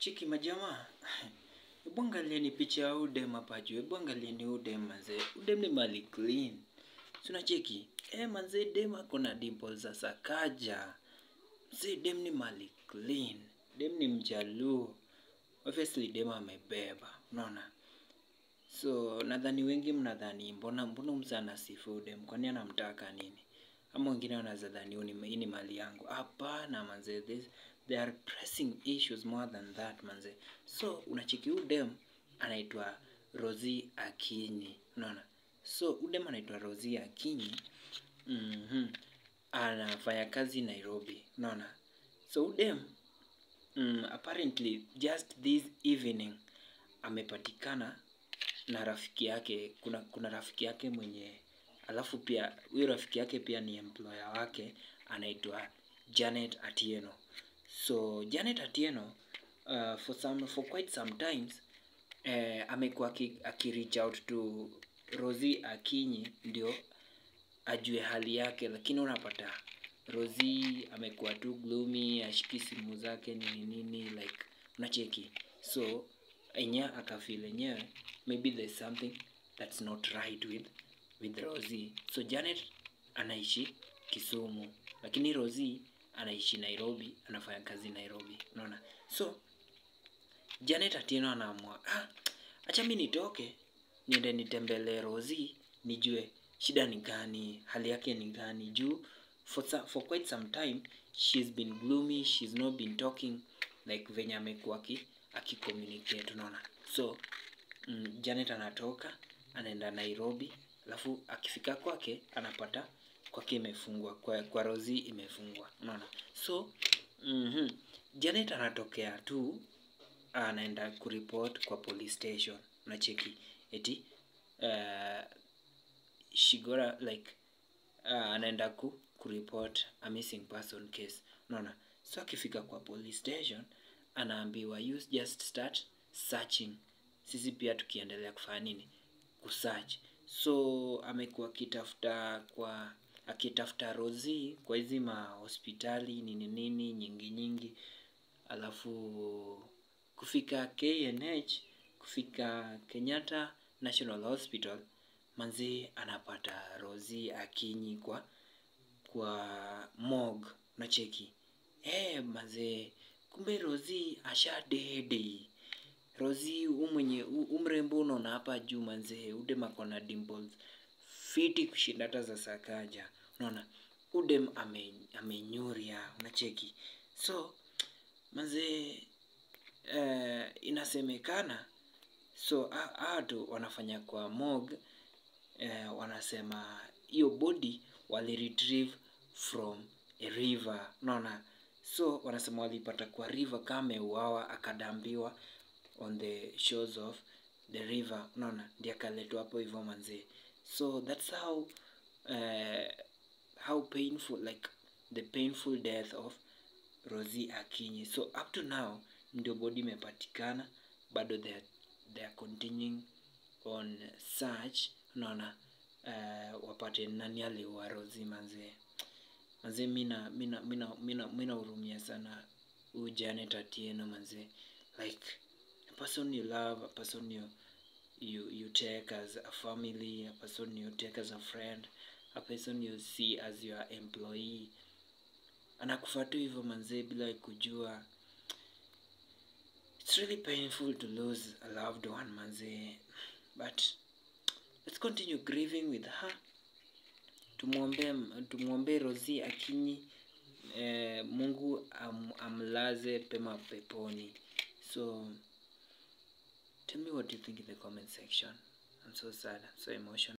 Chiki majamaa. Hebu angalieni picha ya udem hapa juu. Hebu angalieni udem manze. Udem ni mali clean. Tuna cheki. Manze dem ako na dimples za Sakaja. Mzee dem ni mali clean. Dem ni mjaluo. Obviously dem amebeba. Unaona? So nadhani wengi mnadhani mbona mzee anasifu udem. Kwani anamtaka nini? Ama wengine wanazadhani hii ni mali yangu. Hapana manze. There are pressing issues more than that manze. So unacheki udem anaitwa Rosie Akinyi. Unaona? So udem anaitwa Rosie Akinyi. Anafanya kazi Nairobi. Unaona? So udem apparently just this evening amepatikana na rafiki yake. Kuna rafiki yake mwenye, alafu pia huyo rafiki yake pia ni employer wake, anaitwa Janet Atieno. So Janet Atieno for quite some times amekuwa aki-reach out to Rosie Akinyi ndio ajue hali yake, lakini unapata Rosie amekuwa tu gloomy, ashiki simu zake nini like unacheki. So akafeel enyewe maybe there's something that's not right with Rosie. So Janet anaishi Kisumu, lakini Rosie anaishi Nairobi, anafanya kazi Nairobi. Unaona? So Janet Atieno anaamua, acha mimi nitoke niende nitembelee Rosie, nijue shida ni gani, hali yake ni gani. Juu for quite some time she's been gloomy, she's not been talking like venye amekuwa aki-communicate. Unaona? So Janet anatoka, anaenda Nairobi, alafu akifika kwake anapata kwake imefungwa, kwa Rosie imefungwa. Unaona? So Janet anatokea tu, anaenda kuripoti kwa police station. Unacheki eti shigora like anaenda kuripoti a missing person case. Unaona? So akifika kwa police station anaambiwa you just start searching, sisi pia tukiendelea kufanya nini, kusearch. So amekuwa akitafuta Rosie kwa hizi hospitali nini nyingi, alafu kufika KNH, kufika Kenyatta National Hospital, manzi anapata Rosie Akinyi kwa morgue. Unacheki manze, kumbe Rosie ashadedi. Rosie umrembo unaona hapa juu manze, udem ako na dimples fiti kushinda hata za Sakaja. Unaona? Udem amenyuria. Unacheki? So manze inasemekana, so watu wanafanya kwa morgue, wanasema hiyo body wali retrieve from a river. Unaona? So wanasema walipata kwa river kama ameuawa, akadambiwa on the shores of the river. Unaona? Ndiye akaletwa hapo hivyo manze. So that's how painful, like the painful death of Rosie Akinyi. So up to now ndio body imepatikana, bado they are continuing on search. Unaona? Wapate nani aliua Rosie manze. Manze mina hurumia sana Janet Atieno manze. Like a person you love, a person you take as a family, a person you take as a friend, a person you see as your employee, anakufa tu hivyo manze bila kujua. It's really painful to lose a loved one manze, but let's continue grieving with her. Tumuombe Rosie Akinyi, Mungu amlaze pema peponi. So tell me what you think in the comment section. I'm so sad, I'm so emotional.